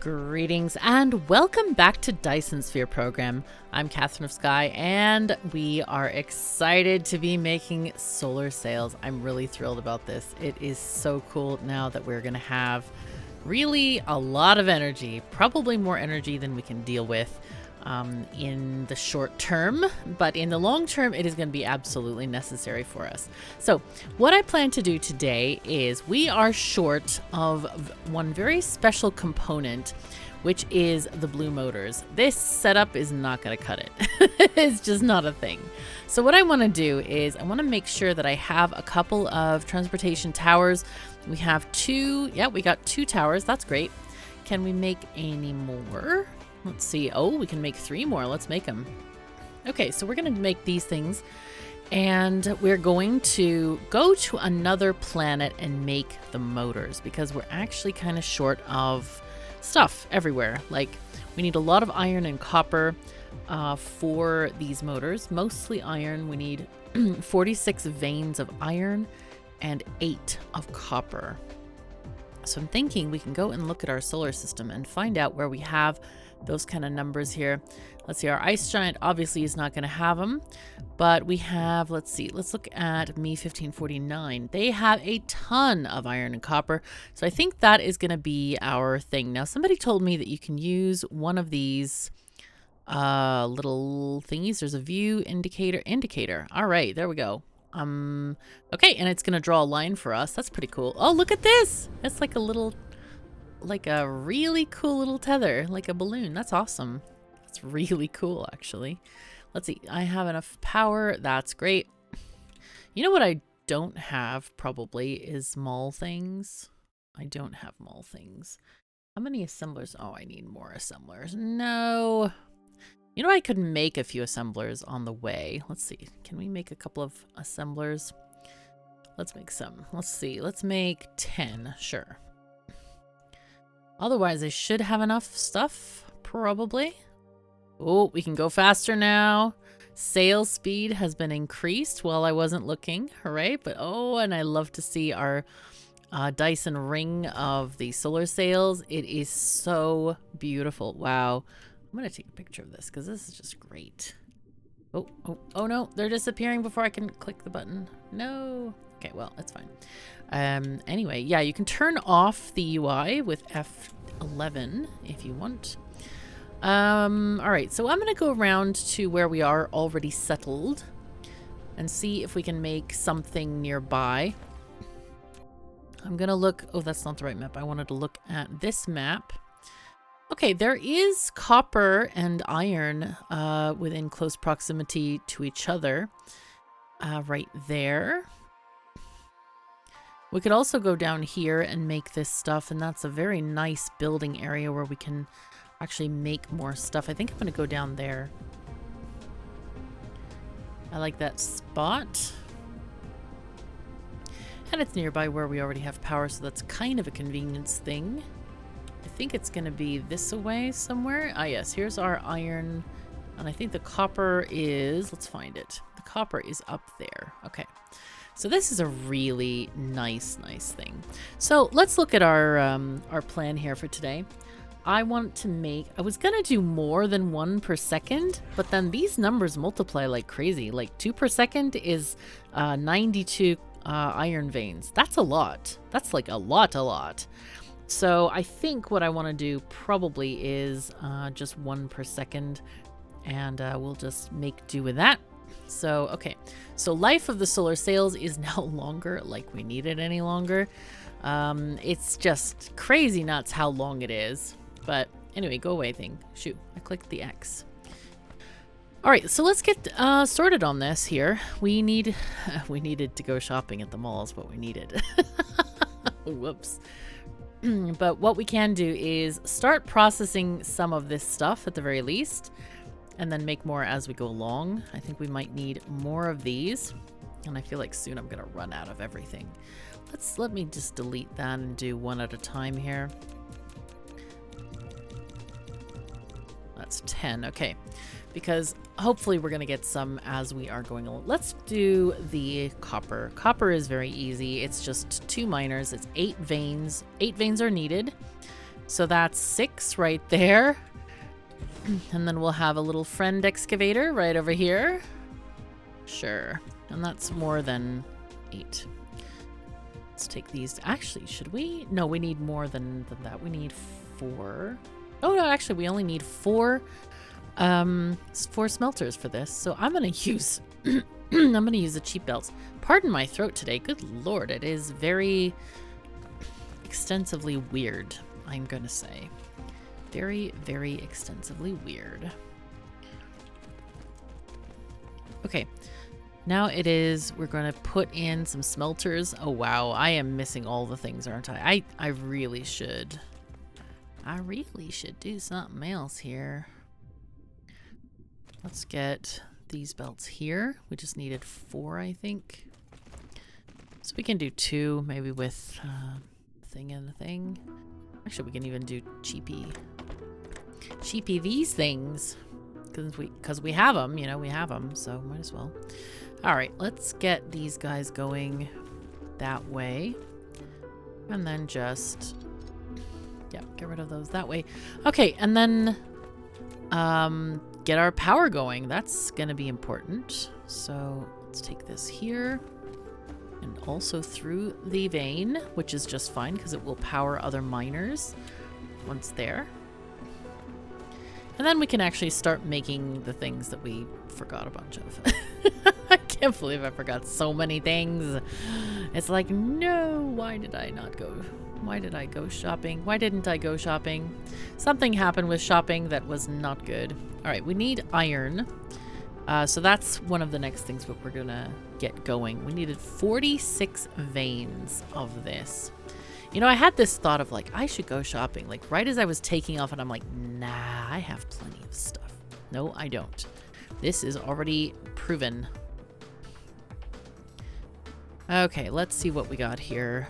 Greetings and welcome back to Dyson Sphere Program. I'm KatherineOfSky and we are excited to be making solar sails. I'm really thrilled about this. It is so cool now that we're going to have really a lot of energy, probably more energy than we can deal with in the short term, but in the long term it is going to be absolutely necessary for us. So what I plan to do today is we are short of one very special component, which is the blue motors. This setup is not going to cut it. It's just not a thing. So what I want to do is I want to make sure that I have a couple of transportation towers. We have two. Yeah, we got two towers. That's great. Can we make any more? Let's see. Oh, we can make 3 more. Let's make them. Okay, so we're going to make these things and we're going to go to another planet and make the motors because we're actually kind of short of stuff everywhere. Like we need a lot of iron and copper for these motors, mostly iron. We need 46 veins of iron and 8 of copper. So I'm thinking we can go and look at our solar system and find out where we have those kind of numbers here. Let's see, our ice giant obviously is not going to have them, but we have, let's see, let's look at Me 1549. They have a ton of iron and copper, so I think that is going to be our thing. Now, somebody told me that you can use one of these little thingies. There's a view indicator. All right, there we go. Okay, and it's going to draw a line for us. That's pretty cool. Oh, look at this. It's like a little, like a really cool little tether, like a balloon. That's awesome. That's really cool, actually. Let's see. I have enough power. That's great. You know what I don't have probably is mall things. I don't have mall things. How many assemblers? Oh, I need more assemblers. No. You know, I could make a few assemblers on the way. Let's see. Can we make a couple of assemblers? Let's make some. Let's see. Let's make 10. Sure. Otherwise, I should have enough stuff, probably. Oh, we can go faster now. Sail speed has been increased while I wasn't looking. Hooray. But oh, and I love to see our Dyson ring of the solar sails. It is so beautiful. Wow. I'm going to take a picture of this because this is just great. Oh no, they're disappearing before I can click the button. No. Okay, well, it's fine. Anyway, yeah, you can turn off the UI with F11 if you want. All right, so I'm going to go around to where we are already settled and see if we can make something nearby. I'm going to look. Oh, that's not the right map. I wanted to look at this map. Okay, there is copper and iron within close proximity to each other right there. We could also go down here and make this stuff, and that's a very nice building area where we can actually make more stuff. I think I'm going to go down there. I like that spot. And it's nearby where we already have power, so that's kind of a convenience thing. I think it's going to be this away somewhere. Ah, yes, here's our iron. And I think the copper is, let's find it. The copper is up there. Okay. So this is a really nice thing. So let's look at our plan here for today. I want to make, I was going to do more than 1 per second, but then these numbers multiply like crazy. Like 2 per second is 92 iron veins. That's a lot. That's like a lot. So I think what I want to do probably is just 1 per second, and we'll just make do with that. So, okay. So life of the solar sails is no longer like we need it any longer. It's just crazy nuts how long it is. But anyway, go away thing. Shoot, I clicked the X. All right, so let's get sorted on this here. We needed to go shopping at the mall is what we needed. Whoops. But what we can do is start processing some of this stuff at the very least, and then make more as we go along. I think we might need more of these, and I feel like soon I'm gonna run out of everything. Let me just delete that and do one at a time here. That's 10, okay. Because hopefully we're gonna get some as we are going along. Let's do the copper. Copper is very easy. It's just 2 miners. It's 8 veins. 8 veins are needed. So that's 6 right there. And then we'll have a little friend excavator right over here. Sure. And that's more than 8. Let's take these. Actually, should we? No, we need more than that. We need 4. Oh, no, actually, we only need 4 smelters for this. So I'm going to use I'm going to use the cheap belts. Pardon my throat today. Good Lord, it is very extensively weird, I'm going to say. Very, very extensively weird. Okay. Now it is, we're going to put in some smelters. Oh, wow. I am missing all the things, aren't I? I really should. I really should do something else here. Let's get these belts here. We just needed 4, I think. So we can do 2, maybe with thing and a thing. Actually, we can even do cheapy these things. Because we have them, you know, we have them. So might as well. All right, let's get these guys going that way. And then just, yeah, get rid of those that way. Okay, and then get our power going. That's going to be important. So let's take this here and also through the vein, which is just fine because it will power other miners once there. And then we can actually start making the things that we forgot a bunch of. I can't believe I forgot so many things. It's like, no, why did I not go? Why did I go shopping? Why didn't I go shopping? Something happened with shopping that was not good. All right, we need iron. So that's one of the next things that we're going to get going. We needed 46 veins of this. You know, I had this thought of like, I should go shopping. Like right as I was taking off and I'm like, nah, I have plenty of stuff. No, I don't. This is already proven. Okay, let's see what we got here.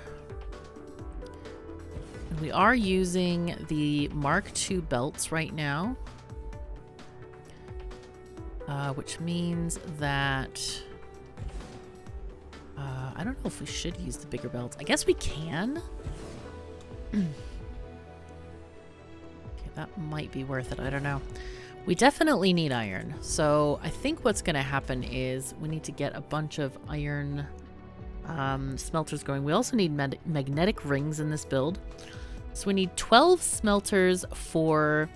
We are using the Mark II belts right now. Which means that... I don't know if we should use the bigger belts. I guess we can. Okay, that might be worth it. I don't know. We definitely need iron. So I think what's going to happen is we need to get a bunch of iron smelters going. We also need magnetic rings in this build. So we need 12 smelters for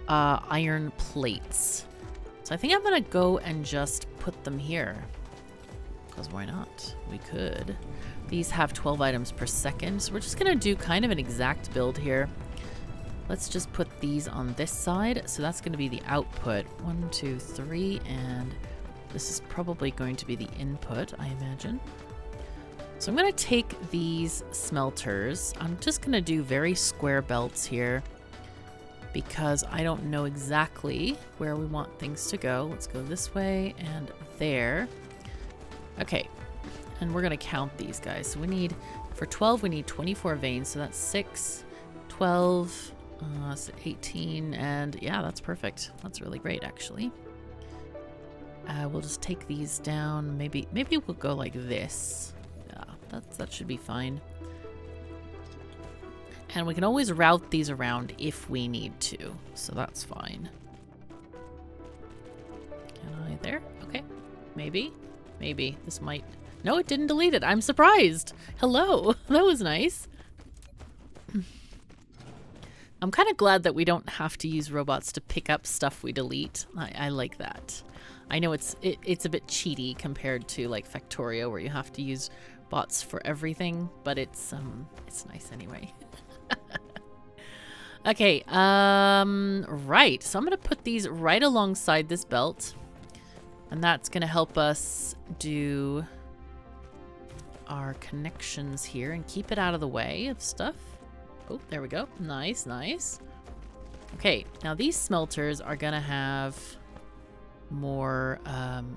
iron plates. So I think I'm going to go and just put them here. Because why not? We could. These have 12 items per second. So we're just going to do kind of an exact build here. Let's just put these on this side. So that's going to be the output. 1, 2, 3. And this is probably going to be the input, I imagine. So I'm going to take these smelters. I'm just going to do very square belts here. Because I don't know exactly where we want things to go. Let's go this way and there. Okay, and we're going to count these guys. So we need, for 12, we need 24 veins. So that's 6, 12, 18, and yeah, that's perfect. That's really great, actually. We'll just take these down. Maybe we'll go like this. Yeah, that should be fine. And we can always route these around if we need to. So that's fine. Can I there? Okay, maybe. Maybe this might... No, it didn't delete it. I'm surprised. Hello. That was nice. I'm kind of glad that we don't have to use robots to pick up stuff we delete. I like that. I know it's a bit cheaty compared to like Factorio where you have to use bots for everything, but it's nice anyway. Okay, right. So I'm going to put these right alongside this belt. And that's going to help us do our connections here and keep it out of the way of stuff. Oh, there we go. Nice, nice. Okay, now these smelters are going to have more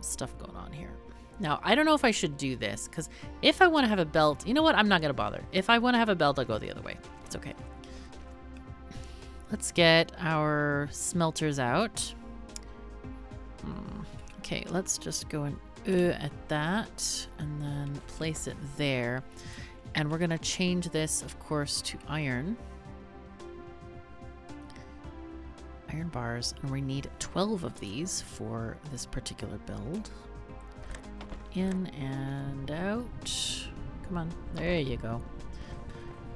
stuff going on here. Now, I don't know if I should do this, because if I want to have a belt, you know what? I'm not going to bother. If I want to have a belt, I'll go the other way. It's okay. Let's get our smelters out. Okay, let's just go and at that and then place it there. And we're going to change this, of course, to iron. iron bars, and we need 12 of these for this particular build. In and out. Come on, there you go.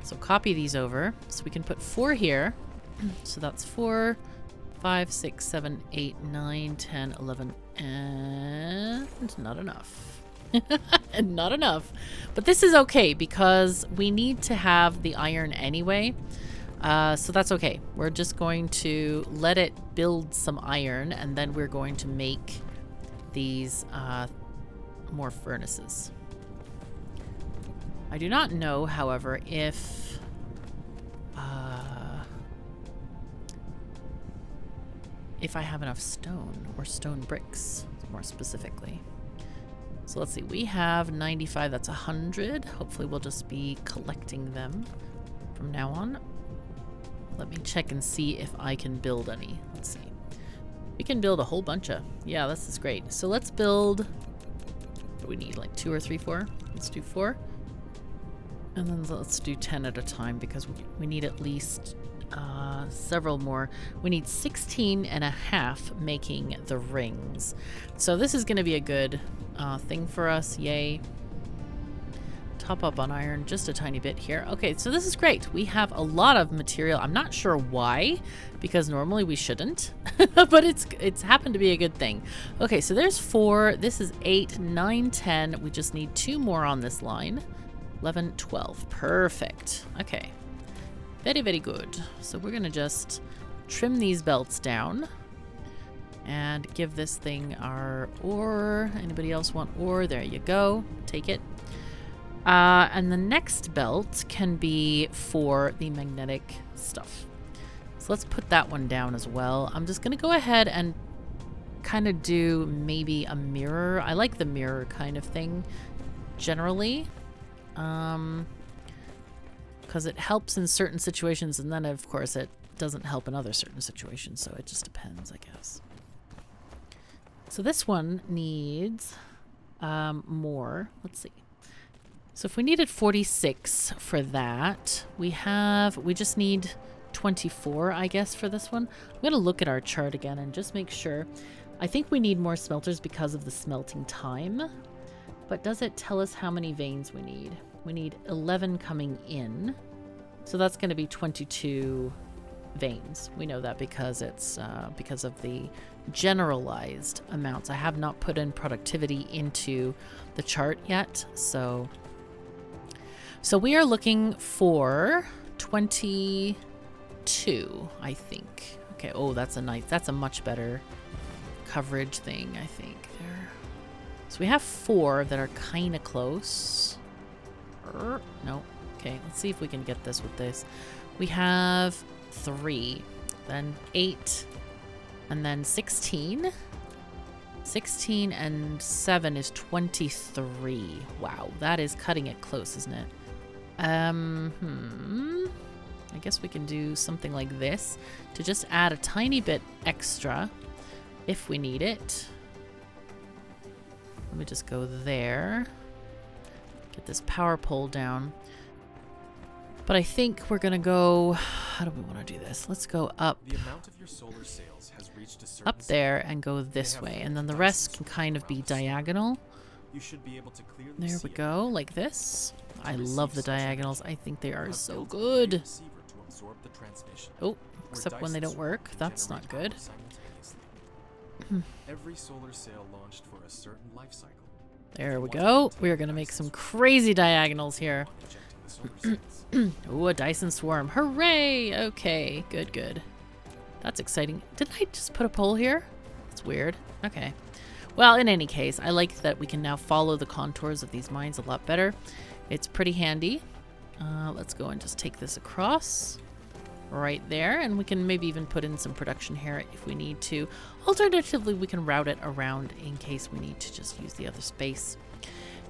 So copy these over, so we can put 4 here. So that's 4, 5, 6, 7, 8, 9, 10, 11, and not enough. And not enough. But this is okay because we need to have the iron anyway. So that's okay. We're just going to let it build some iron, and then we're going to make these more furnaces. I do not know, however, if I have enough stone or stone bricks, more specifically. So let's see, we have 95, that's 100. Hopefully we'll just be collecting them from now on. Let me check and see if I can build any. Let's see. We can build a whole bunch of, yeah, this is great. So let's build, what do we need, like 2 or 3, 4? Let's do 4. And then let's do 10 at a time because we need at least several more. We need 16 and a half making the rings. So this is going to be a good thing for us. Yay. Top up on iron just a tiny bit here. Okay, so this is great. We have a lot of material. I'm not sure why, because normally we shouldn't, but it's happened to be a good thing. Okay, so there's 4. This is 8, 9, 10. We just need 2 more on this line. 11, 12. Perfect. Okay. Very, very good. So we're going to just trim these belts down and give this thing our ore. Anybody else want ore? There you go. Take it. And the next belt can be for the magnetic stuff. So let's put that one down as well. I'm just going to go ahead and kind of do maybe a mirror. I like the mirror kind of thing generally. Because it helps in certain situations, and then of course it doesn't help in other certain situations, so it just depends, I guess. So this one needs more. Let's see. So if we needed 46 for that, we just need 24, I guess, for this one. I'm going to look at our chart again and just make sure. I think we need more smelters because of the smelting time, but does it tell us how many veins we need? We need 11 coming in, so that's going to be 22 veins. We know that because it's because of the generalized amounts. I have not put in productivity into the chart yet, so we are looking for 22, I think. Okay. Oh, that's a much better coverage thing, I think. There. So we have 4 that are kind of close. No. Okay, let's see if we can get this with this. We have 3, then 8, and then 16. 16 and 7 is 23. Wow, that is cutting it close, isn't it? I guess we can do something like this to just add a tiny bit extra if we need it. Let me just go there. Get this power pole down. But I think we're gonna go, how do we want to do this? Let's go up, the amount of your solar sails has reached a certain up there and go this way, and then the rest can kind of be diagonal. You should be able to clearly There we go, like this. I love the diagonals. I think they are so good. Oh, except when they don't work. That's not good. Every solar sail launched for a certain life cycle. There we go. We are going to make some crazy diagonals here. Ooh, a Dyson swarm. Hooray! Okay, good, good. That's exciting. Did I just put a pole here? That's weird. Okay. Well, in any case, I like that we can now follow the contours of these mines a lot better. It's pretty handy. Let's go and just take this across right there, and we can maybe even put in some production here if we need to. Alternatively, we can route it around in case we need to just use the other space.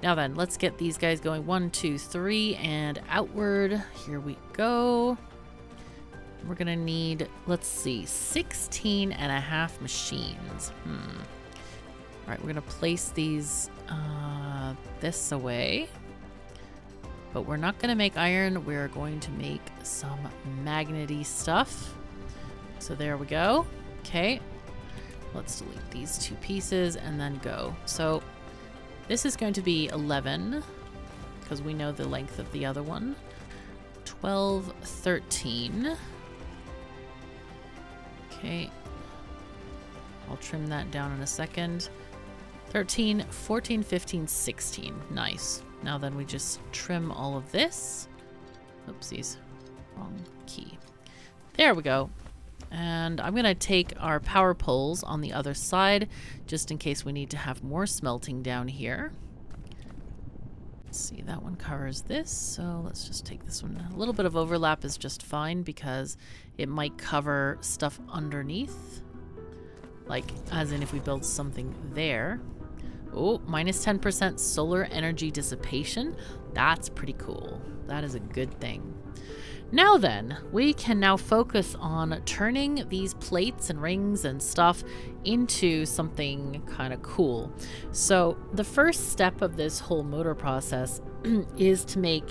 Now then, let's get these guys going. 1, 2, 3, and outward. Here we go. We're gonna need, let's see, 16 and a half machines. All right, we're gonna place these this away. But we're not gonna make iron. We're going to make some magnety stuff. So there we go. Okay. Let's delete these 2 pieces and then go. So this is going to be 11 because we know the length of the other one. 12, 13. Okay. I'll trim that down in a second. 13, 14, 15, 16. Nice. Now then we just trim all of this. Oopsies. Wrong key. There we go. And I'm going to take our power poles on the other side just in case we need to have more smelting down here. Let's see, that one covers this, so let's just take this one. A little bit of overlap is just fine because it might cover stuff underneath. Like, as in if we build something there. Oh, minus 10% solar energy dissipation. That's pretty cool. That is a good thing. Now then, we can now focus on turning these plates and rings and stuff into something kind of cool. So the first step of this whole motor process is to make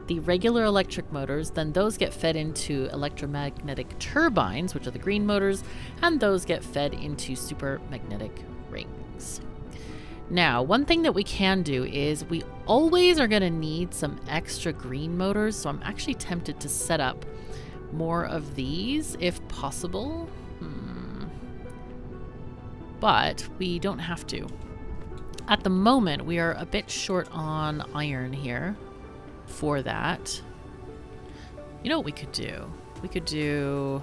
the regular electric motors, then those get fed into electromagnetic turbines, which are the green motors, and those get fed into super magnetic rings. Now, one thing that we can do is we always are going to need some extra green motors, so I'm actually tempted to set up more of these if possible. But we don't have to. At the moment, we are a bit short on iron here for that. You know what we could do? We could do...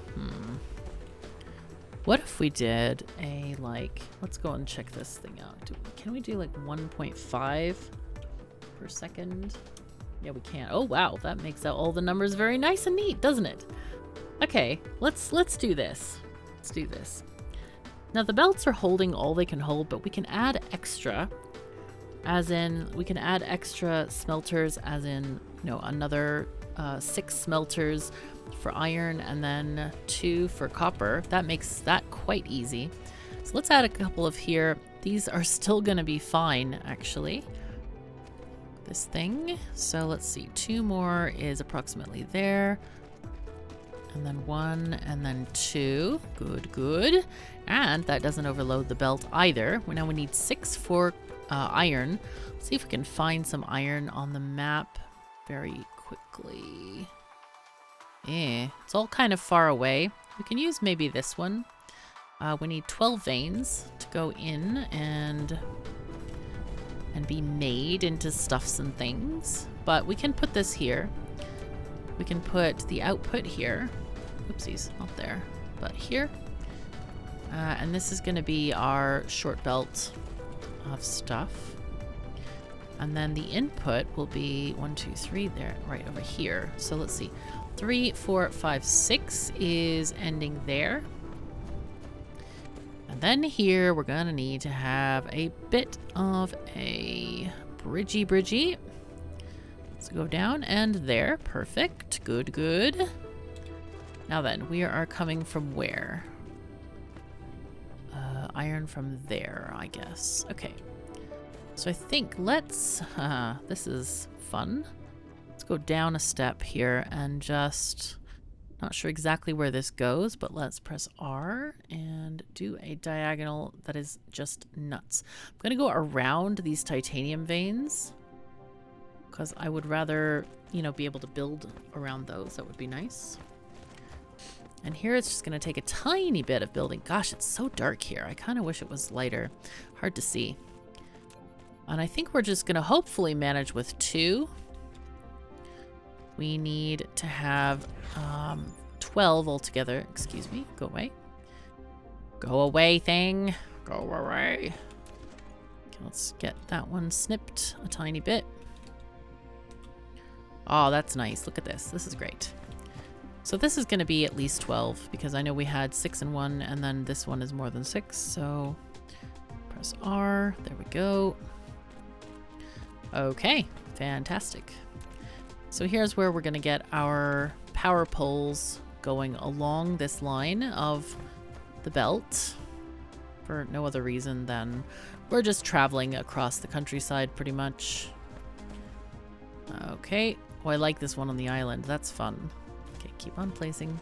What if we did a, like, let's go and check this thing out. Can we do like 1.5 per second? Yeah, we can. Oh, wow. That makes out all the numbers very nice and neat, doesn't it? Okay, let's do this. Let's do this. Now, the belts are holding all they can hold, but we can add extra, as in, we can add extra smelters, as in, you know, another 6 smelters for iron and then 2 for copper. That makes that quite easy. So let's add a couple of here. These are still going to be fine, actually. This thing. So let's see. 2 more is approximately there. And then 1 and then 2. Good, good. And that doesn't overload the belt either. Now we need 6 for iron. Let's see if we can find some iron on the map very quickly. It's all kind of far away. We can use maybe this one. We need 12 veins to go in and be made into stuffs and things. But we can put this here. We can put the output here. Oopsies, not there, but here. And this is going to be our short belt of stuff. And then the input will be 1, 2, 3 there, right over here. So let's see. 3, 4, 5, 6 is ending there. And then here we're gonna need to have a bit of a bridgey. Let's go down and there. Perfect. Good, good. Now then, we are coming from where? Iron from there, I guess. Okay. So I think let's... this is fun. Let's go down a step here and just... Not sure exactly where this goes, but let's press R and do a diagonal that is just nuts. I'm going to go around these titanium veins because I would rather, you know, be able to build around those. That would be nice. And here it's just going to take a tiny bit of building. Gosh, it's so dark here. I kind of wish it was lighter. Hard to see. And I think we're just going to hopefully manage with 2. We need to have 12 altogether. Excuse me. Go away. Go away, thing. Go away. Okay, let's get that one snipped a tiny bit. Oh, that's nice. Look at this. This is great. So this is going to be at least 12 because I know we had 6 and 1 and then this one is more than 6. So press R. There we go. Okay. Fantastic. So here's where we're going to get our power poles going along this line of the belt for no other reason than we're just traveling across the countryside pretty much. Okay. Oh, I like this one on the island. That's fun. Okay, keep on placing.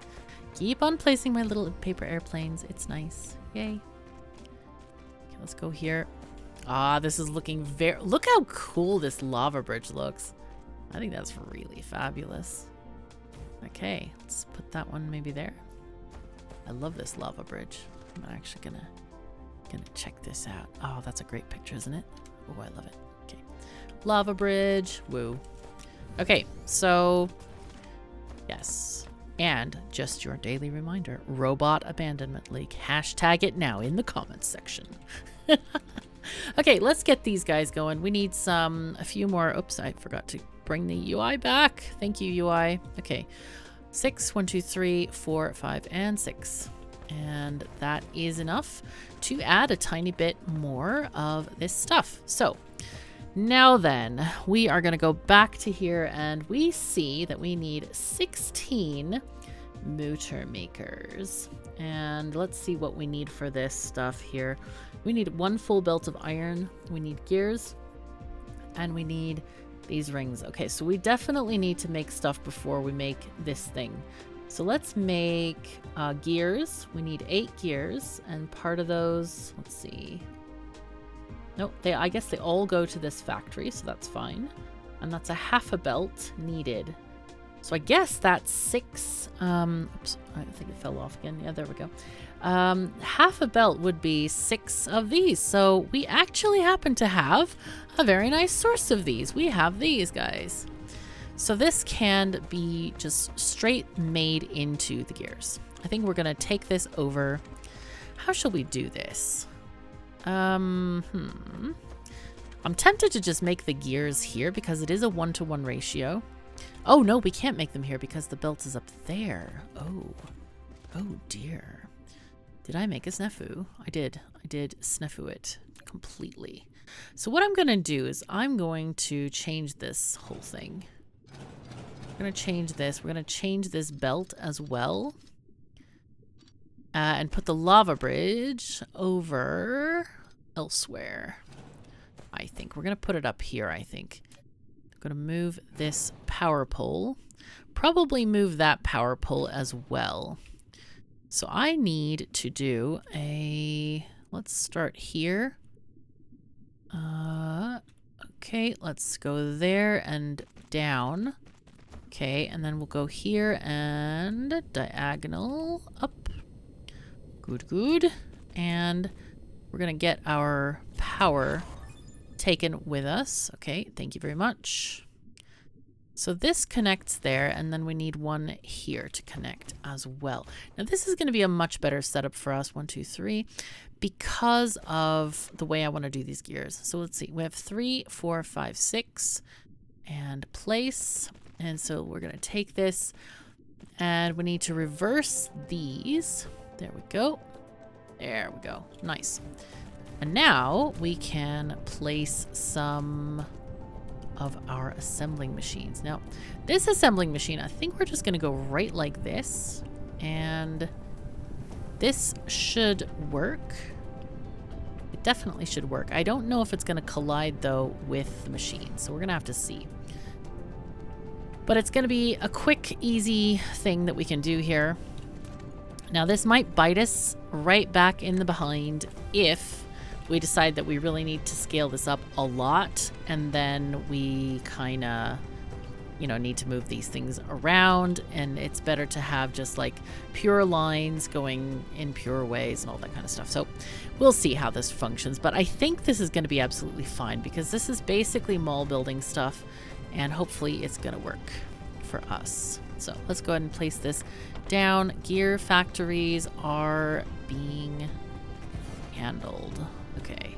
Keep on placing my little paper airplanes. It's nice. Yay. Okay, let's go here. Ah, this is looking very... Look how cool this lava bridge looks. I think that's really fabulous. Okay, let's put that one maybe there. I love this lava bridge. I'm actually gonna check this out. Oh, that's a great picture, isn't it? Oh, I love it. Okay. Lava bridge. Woo. Okay, so... Yes. And just your daily reminder, Robot Abandonment League. Hashtag it now in the comments section. Okay, let's get these guys going. We need a few more. Oops, I forgot to bring the UI back. Thank you, UI. Okay, 6, 1, 2, 3, 4, 5, and 6. And that is enough to add a tiny bit more of this stuff. So now then, we are going to go back to here and we see that we need 16 motor makers. And let's see what we need for this stuff here. We need 1 full belt of iron, we need gears, and we need these rings. Okay, so we definitely need to make stuff before we make this thing. So let's make gears. We need 8 gears, and part of those, let's see. Nope, I guess they all go to this factory, so that's fine. And that's a half a belt needed. So I guess that's 6, oops, I think it fell off again. Yeah, there we go. Half a belt would be 6 of these. So we actually happen to have a very nice source of these. We have these guys. So this can be just straight made into the gears. I think we're gonna take this over. How shall we do this? I'm tempted to just make the gears here because it is a 1-to-1 ratio. Oh no, we can't make them here because the belt is up there. Oh dear. Did I make a snafu? I did snafu it completely. So what I'm gonna do is I'm going to change this whole thing. We're gonna change this. We're gonna change this belt as well. And put the lava bridge over elsewhere. I think we're gonna put it up here, I think. I'm gonna move this power pole. Probably move that power pole as well. So I need to do let's start here. Okay, let's go there and down. Okay, and then we'll go here and diagonal up. Good. And we're gonna get our power taken with us. Okay, thank you very much. So this connects there, and then we need one here to connect as well. Now this is going to be a much better setup for us, 1, 2, 3, because of the way I want to do these gears. So let's see, we have 3, 4, 5, 6, and place. And so we're going to take this, and we need to reverse these. There we go. There we go. Nice. And now we can place some of our assembling machines. Now, this assembling machine, I think we're just going to go right like this. And this should work. It definitely should work. I don't know if it's going to collide, though, with the machine. So we're going to have to see. But it's going to be a quick, easy thing that we can do here. Now, this might bite us right back in the behind if we decide that we really need to scale this up a lot, and then we kind of, need to move these things around, and it's better to have just like pure lines going in pure ways and all that kind of stuff. So we'll see how this functions, but I think this is going to be absolutely fine because this is basically mall building stuff, and hopefully it's going to work for us. So let's go ahead and place this down. Gear factories are being handled. Okay,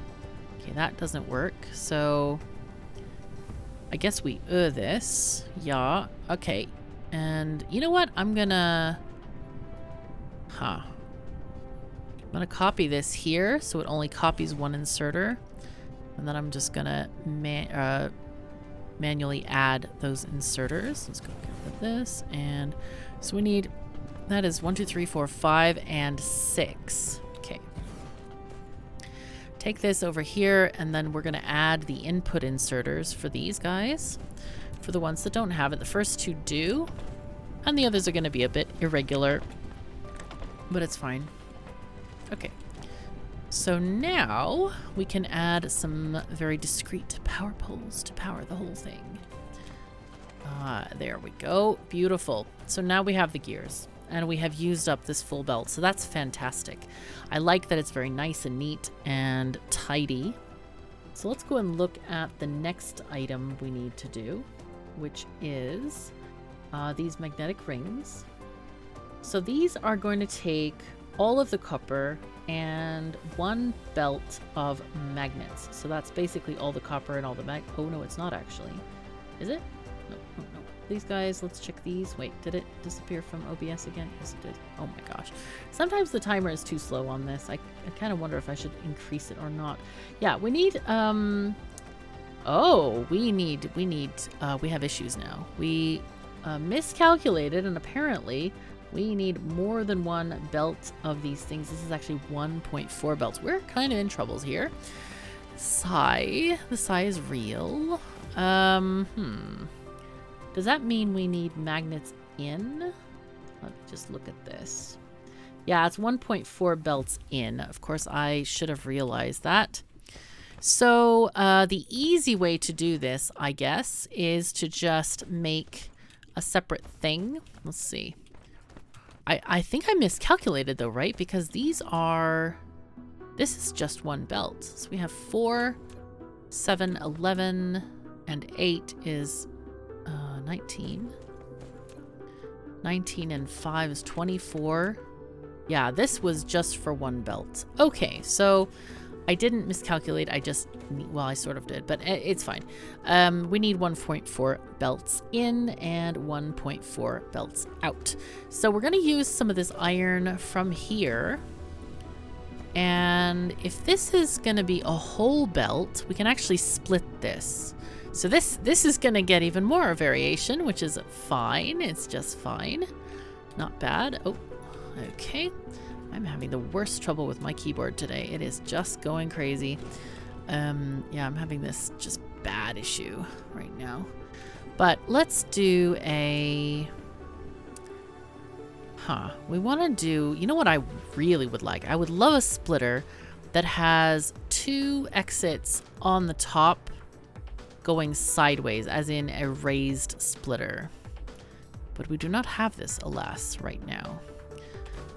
that doesn't work. So I guess we this. Yeah, okay. And you know what? I'm gonna copy this here so it only copies one inserter. And then I'm just gonna manually add those inserters. Let's go with this. And so we need, that is 1, 2, 3, 4, 5, and 6. Okay. Take this over here, and then we're going to add the input inserters for these guys. For the ones that don't have it, the first 2 do, and the others are going to be a bit irregular. but it's fine. Okay. So now we can add some very discrete power poles to power the whole thing. There we go. Beautiful. So now we have the gears and we have used up this full belt. So that's fantastic. I like that it's very nice and neat and tidy. So let's go and look at the next item we need to do, which is these magnetic rings. So these are going to take all of the copper and one belt of magnets. So that's basically all the copper and all the oh no, it's not actually. Is it? No, no, no. These guys, let's check these. Wait, did it disappear from OBS again? Yes, it did. Oh my gosh. Sometimes the timer is too slow on this. I kind of wonder if I should increase it or not. Yeah, we need, oh, we have issues now. We miscalculated, and apparently we need more than one belt of these things. This is actually 1.4 belts. We're kind of in troubles here. The psi is real. Does that mean we need magnets in? Let me just look at this. Yeah, it's 1.4 belts in. Of course, I should have realized that. So the easy way to do this, I guess, is to just make a separate thing. Let's see. I think I miscalculated though, right? Because these are... This is just one belt. So we have 4, 7, 11, and 8 is 19. 19 and 5 is 24. Yeah, this was just for one belt. Okay, so I didn't miscalculate. I just, well, I sort of did, but it's fine. We need 1.4 belts in and 1.4 belts out. So we're going to use some of this iron from here. And if this is going to be a whole belt, we can actually split this. So this is going to get even more variation, which is fine. It's just fine. Not bad. Oh, okay. I'm having the worst trouble with my keyboard today. It is just going crazy. Yeah, I'm having this just bad issue right now. But let's do a... we want to do... You know what I really would like? I would love a splitter that has 2 exits on the top going sideways, as in a raised splitter. But we do not have this, alas, right now.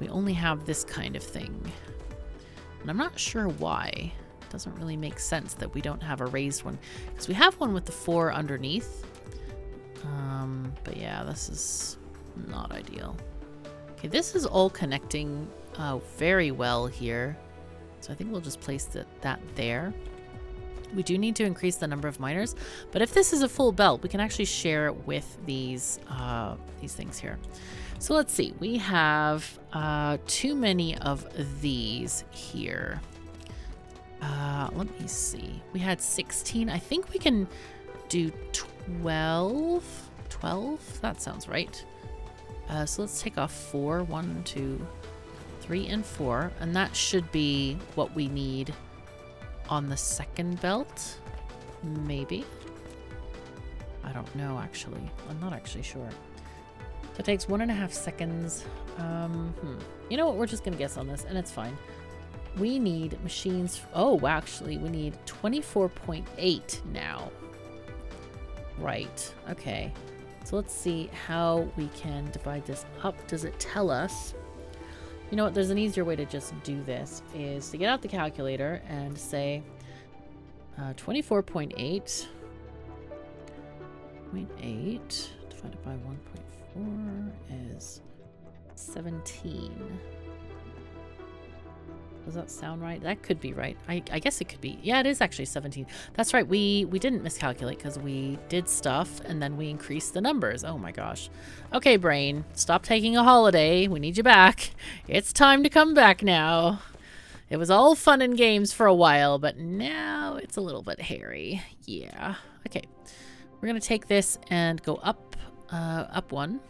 We only have this kind of thing. And I'm not sure why. It doesn't really make sense that we don't have a raised one. Because we have one with the 4 underneath. But yeah, this is not ideal. Okay, this is all connecting very well here. So I think we'll just place that there. We do need to increase the number of miners, but if this is a full belt, we can actually share it with these things here. So let's see, we have too many of these here. Let me see, we had 16. I think we can do 12. 12, that sounds right. So let's take off 4. 1, 2, 3, and 4, and that should be what we need on the second belt, maybe. I don't know, actually. I'm not actually sure. That takes 1.5 seconds. You know what? We're just gonna guess on this, and it's fine. We need machines. Oh, actually, we need 24.8 now. Right. Okay. So let's see how we can divide this up. Does it tell us? You know what, there's an easier way to just do this, is to get out the calculator and say 24.8 divided by 1.4 is 17. Does that sound right? That could be right. I guess it could be. Yeah, it is actually 17. That's right. We didn't miscalculate because we did stuff and then we increased the numbers. Oh my gosh. Okay, brain. Stop taking a holiday. We need you back. It's time to come back now. It was all fun and games for a while, but now it's a little bit hairy. Yeah. Okay. We're going to take this and go up, up 1.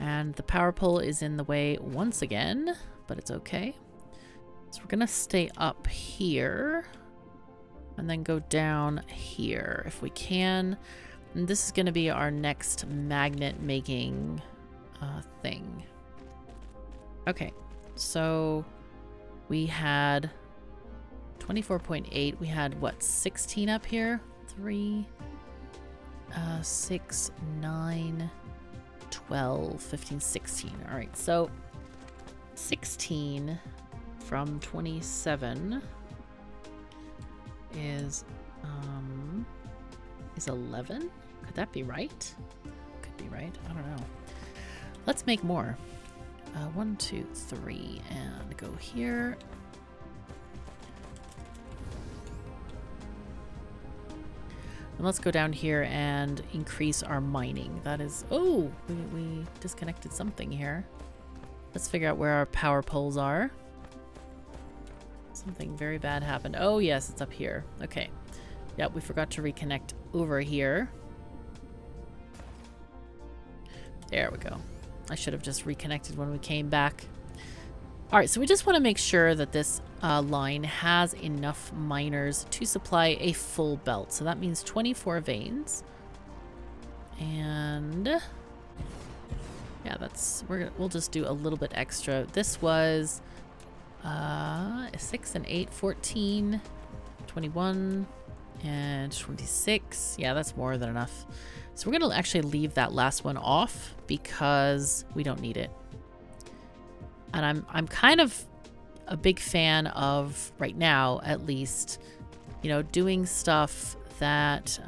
And the power pole is in the way once again, but it's okay. So we're gonna stay up here and then go down here if we can. And this is going to be our next magnet making thing. Okay, so we had 24.8. We had what, 16 up here? 3, 6, 9, 12, 15, 16. All right, so 16 from 27 is 11. Could that be right? Could be right. I don't know. Let's make more. 1, 2, 3, and go here. And let's go down here and increase our mining. That is, oh, we disconnected something here. Let's figure out where our power poles are. Something very bad happened. Oh yes, it's up here. Okay. Yep, we forgot to reconnect over here. There we go. I should have just reconnected when we came back. All right, so we just want to make sure that this line has enough miners to supply a full belt. So that means 24 veins. And yeah, we'll just do a little bit extra. This was 6 and 8, 14, 21, and 26. Yeah, that's more than enough. So we're going to actually leave that last one off because we don't need it. And I'm kind of a big fan of, right now at least, you know, doing stuff that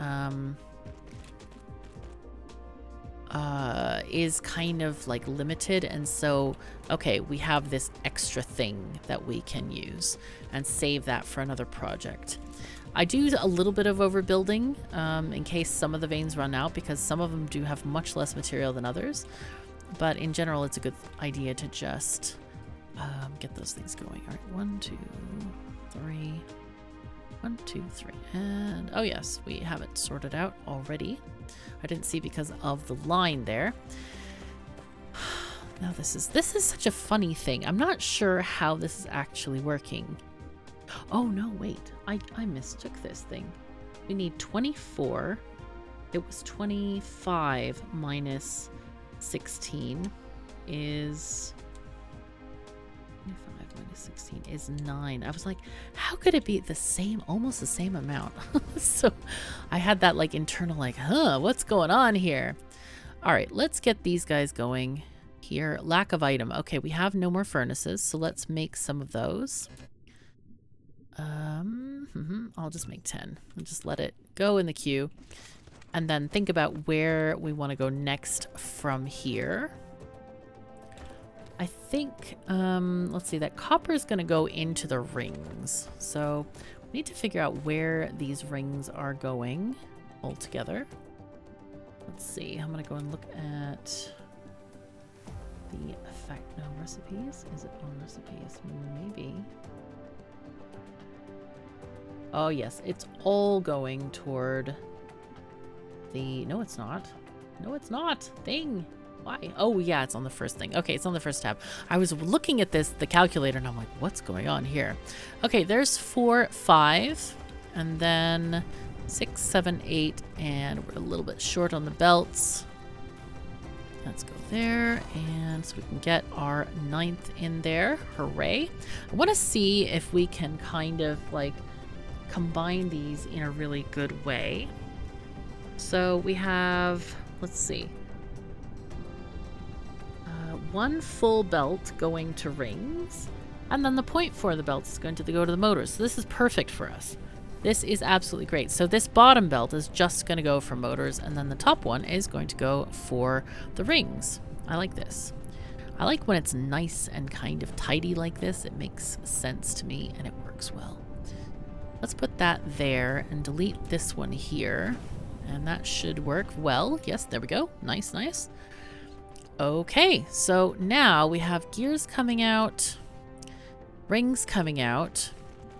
is kind of like limited. And so, okay, we have this extra thing that we can use and save that for another project. I do a little bit of overbuilding in case some of the veins run out, because some of them do have much less material than others. But in general, it's a good idea to just get those things going. All right, 1, 2, 3. 1, 2, 3. And oh yes, we have it sorted out already. I didn't see because of the line there. Now this is such a funny thing. I'm not sure how this is actually working. Oh no, wait. I mistook this thing. We need 24. It was 25 minus 16 is 25 minus 16 is 9. I was like, how could it be the same, almost the same amount? So I had that like internal like, what's going on here? All right, let's get these guys going here. Lack of item. Okay, we have no more furnaces, so let's make some of those. I'll just make 10. I'll just let it go in the queue. And then think about where we want to go next from here. I think, let's see, that copper is going to go into the rings. So we need to figure out where these rings are going altogether. Let's see, I'm going to go and look at the effect. No, recipes. Is it on recipes? Maybe. Oh yes, it's all going toward the... No, it's not. No, it's not. Thing. Why? Oh yeah, it's on the first thing. Okay, it's on the first tab. I was looking at the calculator, and I'm like, what's going on here? Okay, there's 4, 5, and then 6, 7, 8, and we're a little bit short on the belts. Let's go there, and so we can get our 9th in there. Hooray. I want to see if we can kind of like combine these in a really good way. So we have, let's see, 1 full belt going to rings, and then the point for the belt is going to go to the motors. So this is perfect for us. This is absolutely great. So this bottom belt is just going to go for motors, and then the top one is going to go for the rings. I like this. I like when it's nice and kind of tidy like this. It makes sense to me, and it works well. Let's put that there and delete this one here. And that should work well. Yes, there we go. Nice, nice. Okay, so now we have gears coming out, rings coming out.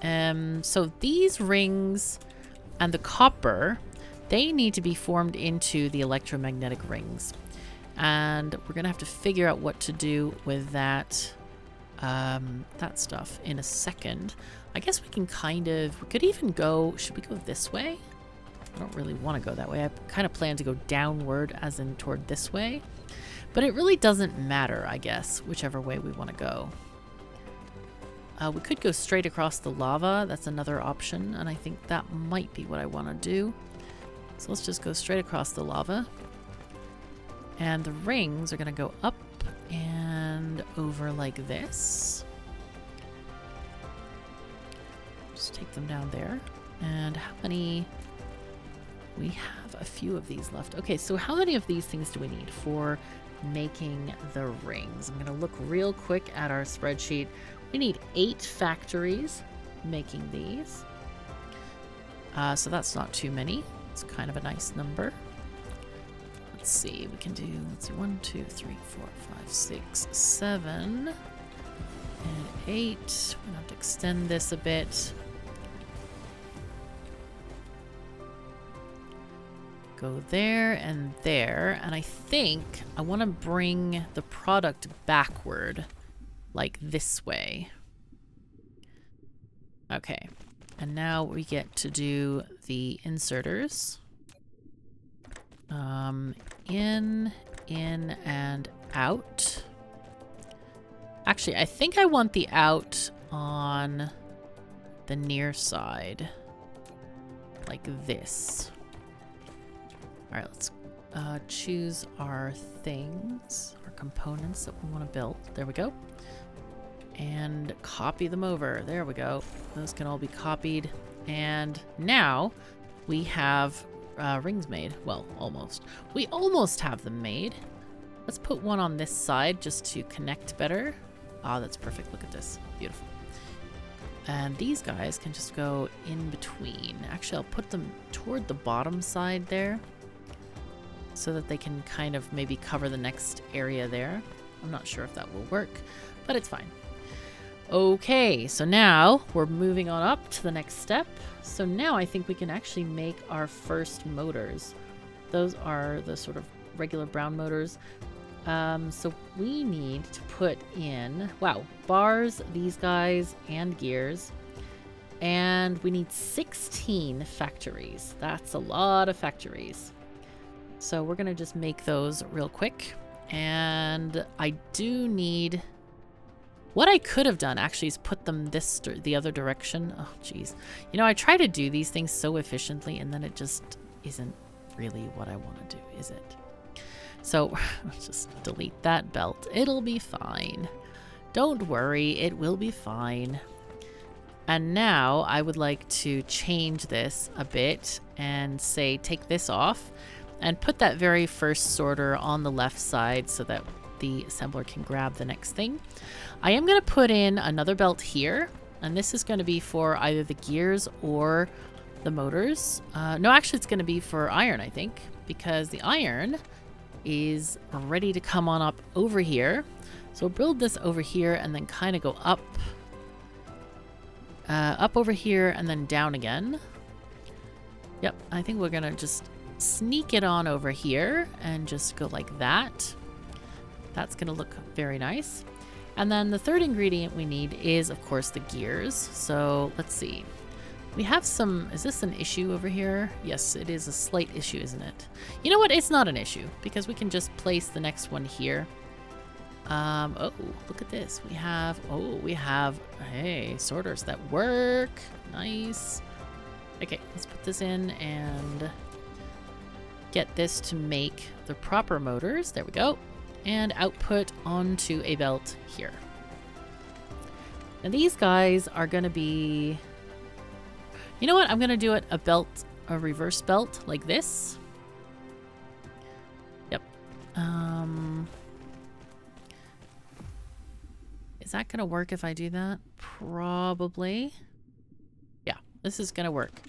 So these rings and the copper, they need to be formed into the electromagnetic rings. And we're going to have to figure out what to do with that, that stuff in a second. I guess we can kind of, we could even go, should we go this way? I don't really want to go that way. I kind of plan to go downward, as in toward this way. But it really doesn't matter, I guess, whichever way we want to go. We could go straight across the lava. That's another option, and I think that might be what I want to do. So let's just go straight across the lava. And the rings are going to go up and over like this. Just take them down there. And how many... We have a few of these left. Okay, so how many of these things do we need for making the rings? I'm going to look real quick at our spreadsheet. We need 8 factories making these. So that's not too many. It's kind of a nice number. Let's see, we can do, let's see, 1, 2, 3, 4, 5, 6, 7, and 8. We're going to have to extend this a bit. Go there, and I think I want to bring the product backward, like this way. Okay, and now we get to do the inserters. In, and out. Actually, I think I want the out on the near side, like this. All right, let's choose our things, our components that we want to build. There we go. And copy them over. There we go. Those can all be copied. And now we have rings made. Well, almost. We almost have them made. Let's put one on this side just to connect better. Ah, that's perfect. Look at this. Beautiful. And these guys can just go in between. Actually, I'll put them toward the bottom side there, so that they can kind of maybe cover the next area there. I'm not sure if that will work, but it's fine. Okay, so now we're moving on up to the next step. So now I think we can actually make our first motors. Those are the sort of regular brown motors. So we need to put in, wow, bars, these guys, and gears. And we need 16 factories. That's a lot of factories. So we're going to just make those real quick. And I do need... What I could have done actually is put them the other direction. Oh, geez. You know, I try to do these things so efficiently, and then it just isn't really what I want to do, is it? So let's just delete that belt. It'll be fine. Don't worry, it will be fine. And now I would like to change this a bit and say take this off and put that very first sorter on the left side so that the assembler can grab the next thing. I am going to put in another belt here, and this is going to be for either the gears or the motors. No, actually it's going to be for iron, I think, because the iron is ready to come on up over here. So we'll build this over here and then kind of go up over here and then down again. Yep, I think we're going to just sneak it on over here and just go like that. That's going to look very nice. And then the third ingredient we need is, of course, the gears. So let's see. We have some... Is this an issue over here? Yes, it is a slight issue, isn't it? You know what? It's not an issue because we can just place the next one here. Oh, look at this. We have... Oh, we have... Hey, sorters that work. Nice. Okay, let's put this in and get this to make the proper motors. There we go. And output onto a belt here. And these guys are going to be... You know what? I'm going to do it a reverse belt like this. Yep. Is that going to work if I do that? Probably. Yeah, this is going to work.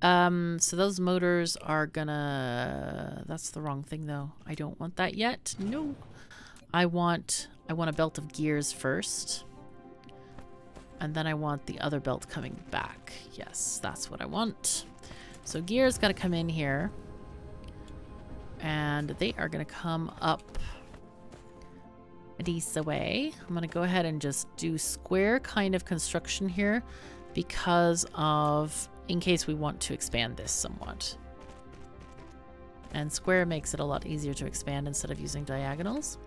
So those motors are gonna... That's the wrong thing, though. I don't want that yet. No. I want a belt of gears first. And then I want the other belt coming back. Yes, that's what I want. So gears gotta come in here. And they are gonna come up this way. I'm gonna go ahead and just do square kind of construction here because of in case we want to expand this somewhat. And square makes it a lot easier to expand instead of using diagonals.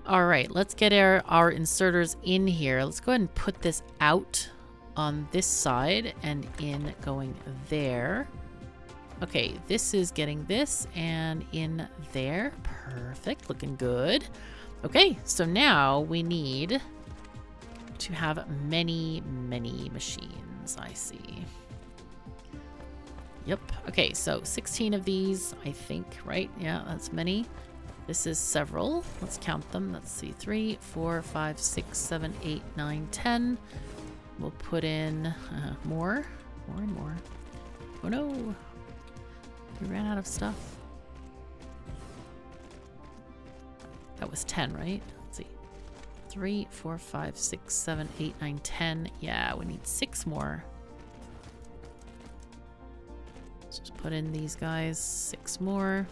All right, let's get our inserters in here. Let's go ahead and put this out on this side and in going there. Okay, this is getting this and in there. Perfect, looking good. Okay, so now we need to have many, many machines, I see. Yep, okay, so 16 of these, I think, right? Yeah, that's many. This is several. Let's count them. Let's see, 3, 4, 5, 6, 7, 8, 9, 10. We'll put in more and more. Oh no, we ran out of stuff. That was 10, right? Let's see. 3, 4, 5, 6, 7, 8, 9, 10. Yeah, we need 6 more. Let's just put in these guys. 6 more.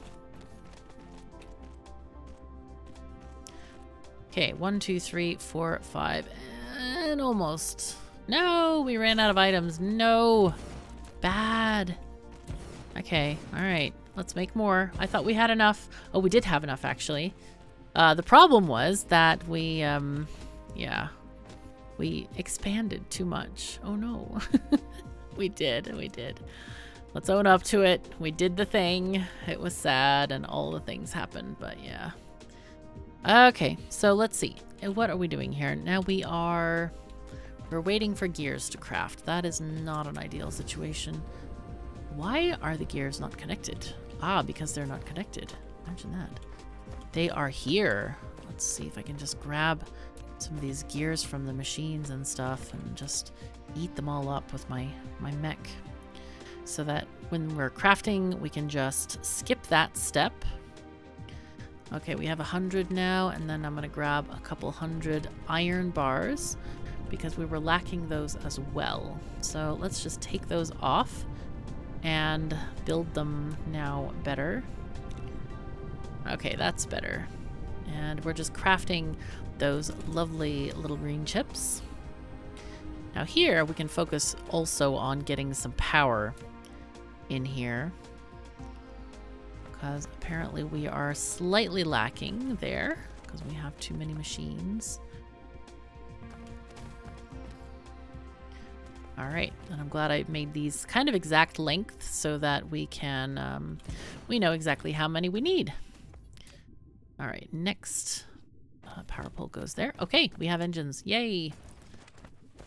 Okay, 1, 2, 3, 4, 5, and almost. No, we ran out of items. No. Bad. Okay, all right. Let's make more. I thought we had enough. Oh, we did have enough, actually. The problem was that we expanded too much. Oh, no. We did. Let's own up to it. We did the thing. It was sad, and all the things happened, but yeah. Okay, so let's see. What are we doing here? Now we're waiting for gears to craft. That is not an ideal situation. Why are the gears not connected? Ah, because they're not connected. Imagine that. They are here. Let's see if I can just grab some of these gears from the machines and stuff and just eat them all up with my mech. So that when we're crafting, we can just skip that step. Okay, we have 100 now, and then I'm gonna grab a couple 100 iron bars because we were lacking those as well. So let's just take those off and build them now better. Okay, that's better. And we're just crafting those lovely little green chips. Now here we can focus also on getting some power in here, because apparently we are slightly lacking there because we have too many machines. All right, and I'm glad I made these kind of exact length so that we can, we know exactly how many we need. All right, next power pole goes there. Okay, we have engines, yay.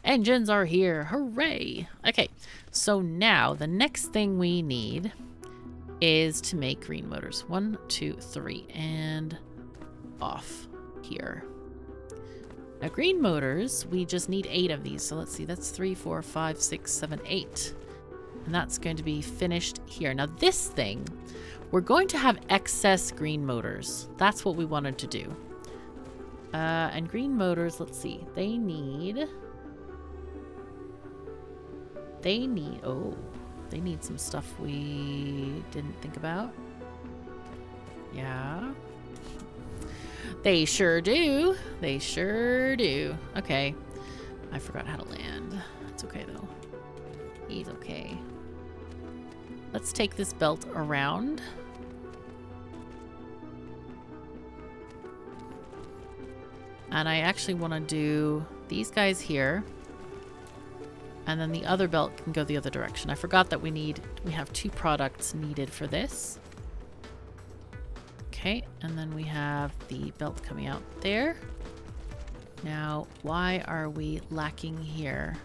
Engines are here, hooray. Okay, so now the next thing we need is to make green motors. 1, 2, 3, and off here. Now green motors, we just need 8 of these. So let's see, that's 3, 4, 5, 6, 7, 8. And that's going to be finished here. Now this thing, we're going to have excess green motors. That's what we wanted to do. And green motors, let's see, they need some stuff we didn't think about. Yeah. They sure do. They sure do. Okay. I forgot how to land. It's okay though. He's okay. Let's take this belt around. And I actually want to do these guys here. And then the other belt can go the other direction. I forgot that we have 2 products needed for this. Okay, and then we have the belt coming out there. Now, why are we lacking here?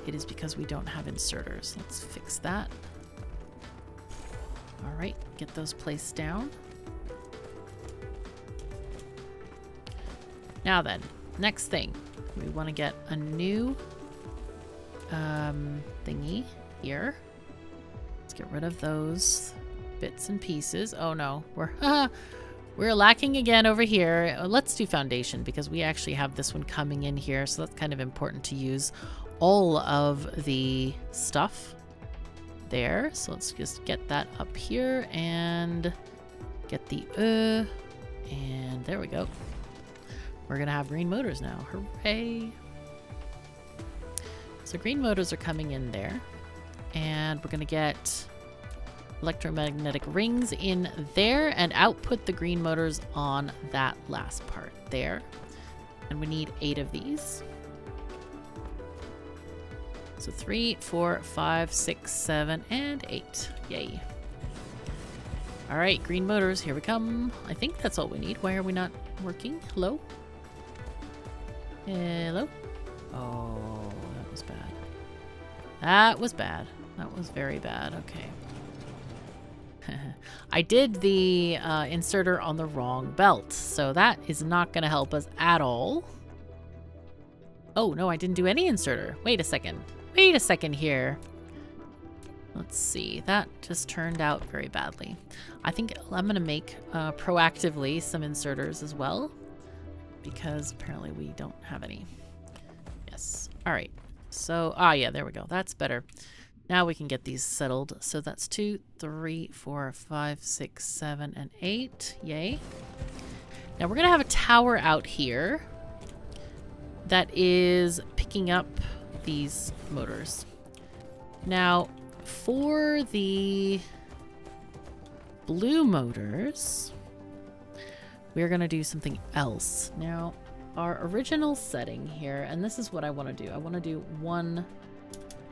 It is because we don't have inserters. Let's fix that. All right, get those placed down. Now then, next thing. We want to get a new thingy here. Let's get rid of those bits and pieces. Oh no, we're lacking again over here. Let's do foundation because we actually have this one coming in here, so that's kind of important to use all of the stuff there. So let's just get that up here and get the and there we go. We're gonna have green motors now. Hooray! So green motors are coming in there. And we're going to get electromagnetic rings in there and output the green motors on that last part there. And we need 8 of these. So 3, 4, 5, 6, 7, and 8. Yay. All right, green motors, here we come. I think that's all we need. Why are we not working? Hello? Hello? Oh, that was bad. That was bad. That was very bad. Okay. I did the inserter on the wrong belt, so that is not going to help us at all. Oh, no, I didn't do any inserter. Wait a second. Wait a second here. Let's see. That just turned out very badly. I think I'm going to make proactively some inserters as well, because apparently we don't have any. Yes. All right. So, yeah, there we go. That's better. Now we can get these settled. So that's 2, 3, 4, 5, 6, 7, and 8. Yay. Now we're going to have a tower out here that is picking up these motors. Now, for the blue motors, we're going to do something else. Now, our original setting here, and this is what I want to do. I want to do 1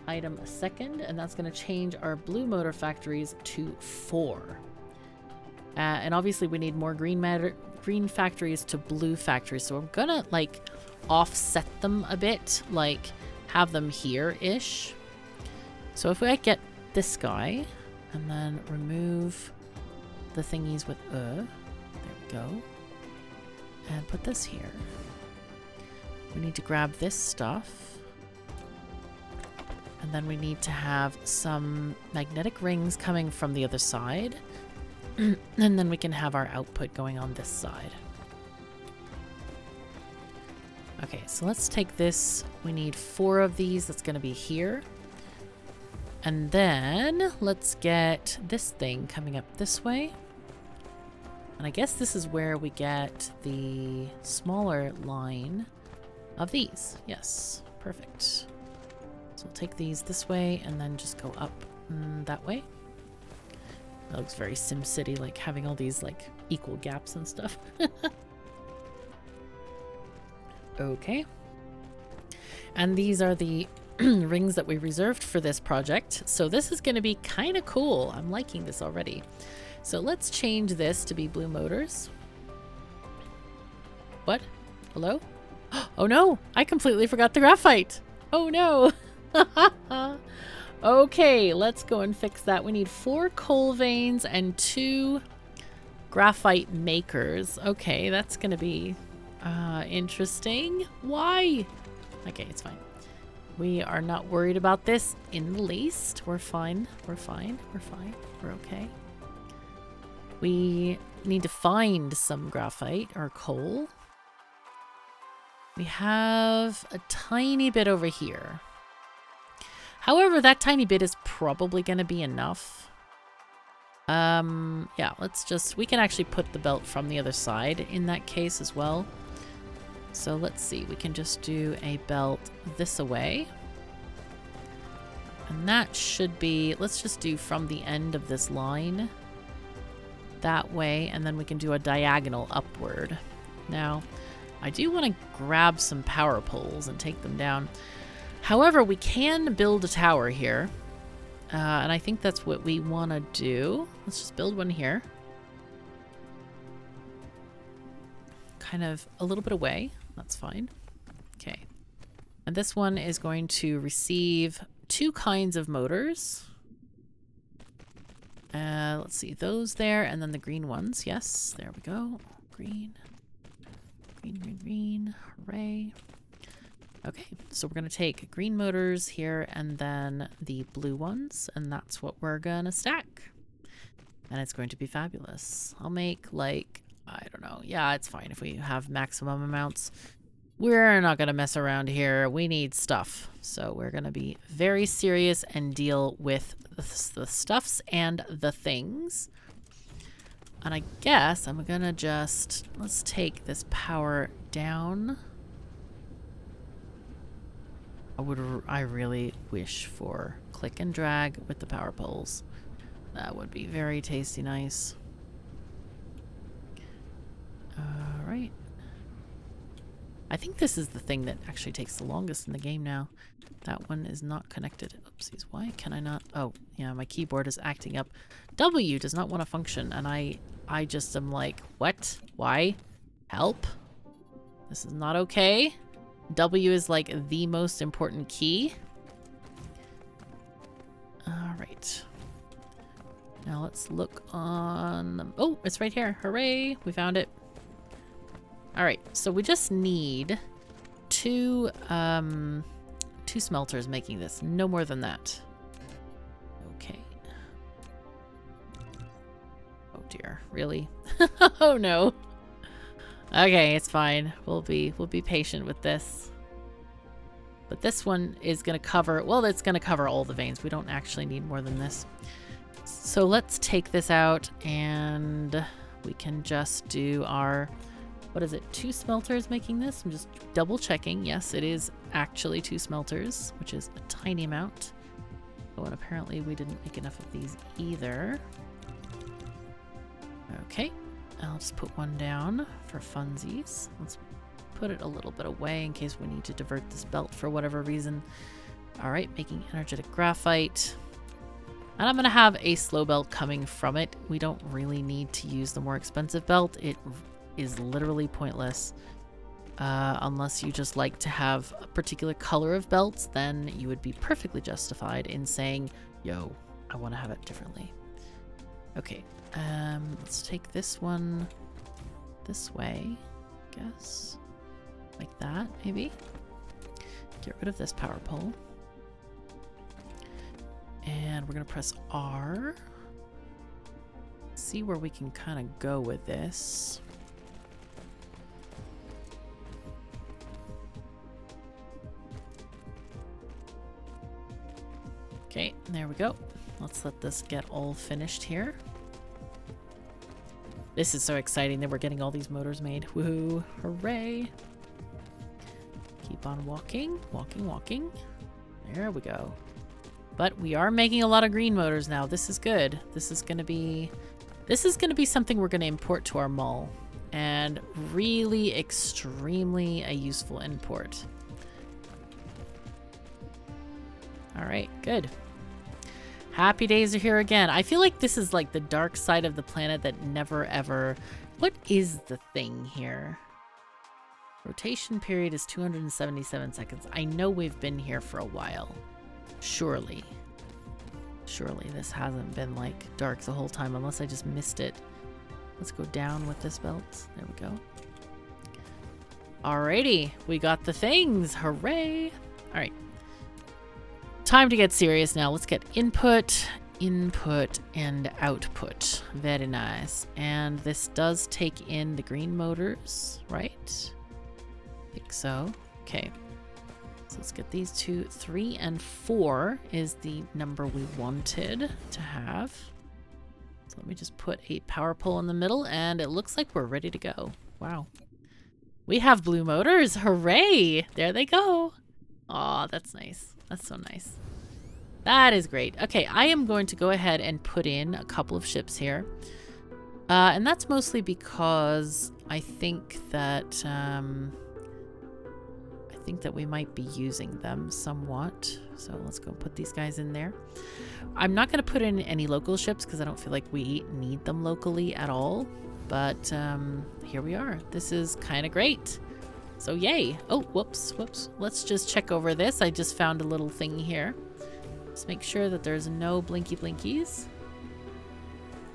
item a second, and that's going to change our blue motor factories to 4. And obviously we need more green factories to blue factories. So I'm going to like offset them a bit, like have them here-ish. So if I get this guy and then remove the thingies with there we go, and put this here. We need to grab this stuff. And then we need to have some magnetic rings coming from the other side. And then we can have our output going on this side. Okay, so let's take this. We need 4 of these. That's going to be here. And then let's get this thing coming up this way. And I guess this is where we get the smaller line of these. Yes, perfect. So we'll take these this way and then just go up that way. That looks very SimCity, like having all these like equal gaps and stuff. Okay. And these are the rings that we reserved for this project. So this is going to be kind of cool. I'm liking this already. So let's change this to be blue motors. What? Hello? Oh no! I completely forgot the graphite! Oh no! Okay, let's go and fix that. We need 4 coal veins and 2 graphite makers. Okay, that's gonna be interesting. Why? Okay, it's fine. We are not worried about this in the least. We're fine. We're fine. We're fine. We're okay. We need to find some graphite or coal. We have a tiny bit over here. However, that tiny bit is probably going to be enough. Yeah, we can actually put the belt from the other side in that case as well. So let's see, we can just do a belt this away. And that should be, let's just do from the end of this line that way, and then we can do a diagonal upward. Now, I do want to grab some power poles and take them down. However, we can build a tower here, and I think that's what we want to do. Let's just build one here. Kind of a little bit away. That's fine. Okay. And this one is going to receive 2 kinds of motors. Let's see, those there, and then the green ones. Yes, there we go. Green. Green, green, green. Hooray. Okay, so we're going to take green motors here and then the blue ones, and that's what we're going to stack. And it's going to be fabulous. I'll make like, I don't know. Yeah, it's fine if we have maximum amounts. We're not going to mess around here. We need stuff. So we're going to be very serious and deal with the stuffs and the things. And I guess I'm going to just, let's take this power down. I really wish for click and drag with the power poles. That would be very tasty nice. Alright. I think this is the thing that actually takes the longest in the game now. That one is not connected. Oopsies, why can I not? Oh, yeah, my keyboard is acting up. W does not want to function, and I just am like, what? Why? Help? This is not okay. W is like the most important key. Alright. Now let's look on... Oh, it's right here. Hooray! We found it. Alright, so we just need two smelters making this. No more than that. Okay. Oh dear, really? Oh no. Okay, it's fine. We'll be patient with this. But this one is gonna cover, well, it's gonna cover all the veins. We don't actually need more than this. So let's take this out and we can just do our, what is it, 2 smelters making this? I'm just double checking. Yes, it is actually 2 smelters, which is a tiny amount. Oh, and apparently we didn't make enough of these either. Okay, I'll just put one down for funsies. Let's put it a little bit away in case we need to divert this belt for whatever reason. All right, making energetic graphite. And I'm going to have a slow belt coming from it. We don't really need to use the more expensive belt. It is literally pointless. Unless you just like to have a particular color of belts, then you would be perfectly justified in saying, yo, I want to have it differently. Okay, let's take this one this way, I guess. Like that, maybe. Get rid of this power pole. And we're going to press R. See where we can kind of go with this. Okay, there we go. Let's let this get all finished here. This is so exciting that we're getting all these motors made. Woohoo! Hooray! Keep on walking, walking, walking. There we go. But we are making a lot of green motors now. This is good. This is gonna be something we're gonna import to our mall. And really extremely a useful import. Alright, good. Happy days are here again. I feel like this is like the dark side of the planet that never ever... What is the thing here? Rotation period is 277 seconds. I know we've been here for a while. Surely. Surely this hasn't been like dark the whole time unless I just missed it. Let's go down with this belt. There we go. Alrighty. We got the things. Hooray. Alright. Time to get serious now. Let's get input, input, and output. Very nice. And this does take in the green motors, right? I think so. Okay. So let's get these 2. 3 and 4 is the number we wanted to have. So let me just put a power pole in the middle, and it looks like we're ready to go. Wow. We have blue motors. Hooray! There they go. Aw, that's nice. That's so nice. That is great. Okay, I am going to go ahead and put in a couple of ships here. And that's mostly because I think that we might be using them somewhat. So let's go put these guys in there. I'm not going to put in any local ships because I don't feel like we need them locally at all. But here we are. This is kind of great. So yay. Oh, whoops. Let's just check over this. I just found a little thing here. Just make sure that there's no blinky blinkies.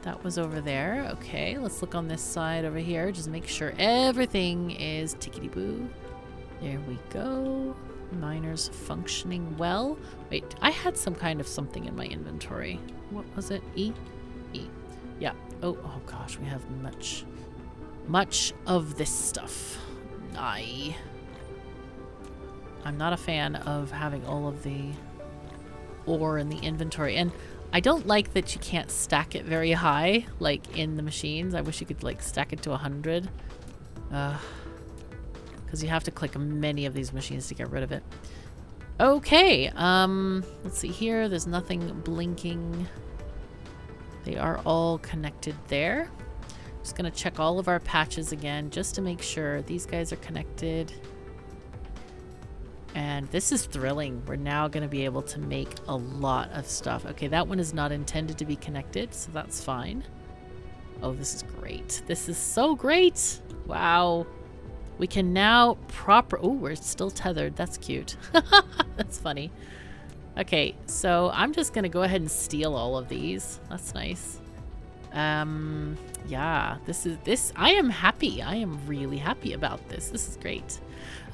That was over there. Okay, let's look on this side over here. Just make sure everything is tickety-boo. There we go. Miners functioning well. Wait, I had some kind of something in my inventory. What was it? E? E. Yeah. Oh gosh, we have much of this stuff. I'm not a fan of having all of the ore in the inventory, and I don't like that you can't stack it very high, like in the machines. I wish you could like stack it to 100, because you have to click many of these machines to get rid of it. Okay, let's see here. There's nothing blinking. They are all connected there. Just gonna check all of our patches again just to make sure these guys are connected. And this is thrilling. We're now gonna be able to make a lot of stuff. Okay, that one is not intended to be connected, so that's fine. Oh, this is great. This is so great. Wow. We can now oh, we're still tethered. That's cute. That's funny. Okay, so I'm just gonna go ahead and steal all of these. That's nice. Yeah, I am happy. I am really happy about this. This is great.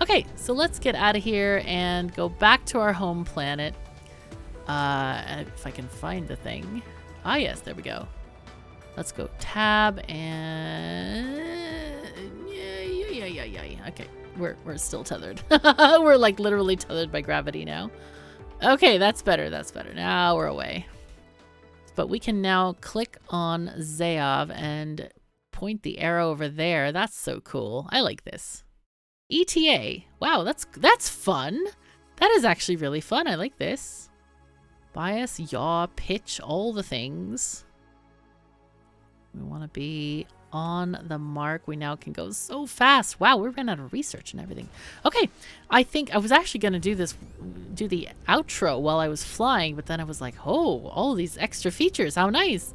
Okay, so let's get out of here and go back to our home planet. If I can find the thing. Ah, yes, there we go. Let's go tab and yeah. Okay, we're still tethered. We're like literally tethered by gravity now. Okay, that's better. That's better. Now we're away. But we can now click on Zayav and point the arrow over there. That's so cool. I like this. ETA. Wow, that's fun. That is actually really fun. I like this. Bias, yaw, pitch, all the things. We want to be on the mark. We now can go so fast. Wow, we ran out of research and everything. Okay, I think I was actually going to do the outro while I was flying, but then I was like, oh, all these extra features. How nice.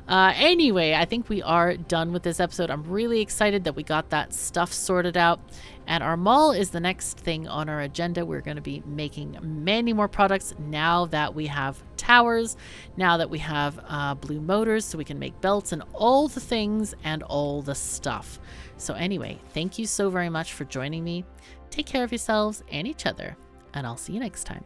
Anyway, I think we are done with this episode. I'm really excited that we got that stuff sorted out. And our mall is the next thing on our agenda. We're going to be making many more products now that we have towers, now that we have blue motors, so we can make belts and all the things and all the stuff. So anyway, thank you so very much for joining me. Take care of yourselves and each other, and I'll see you next time.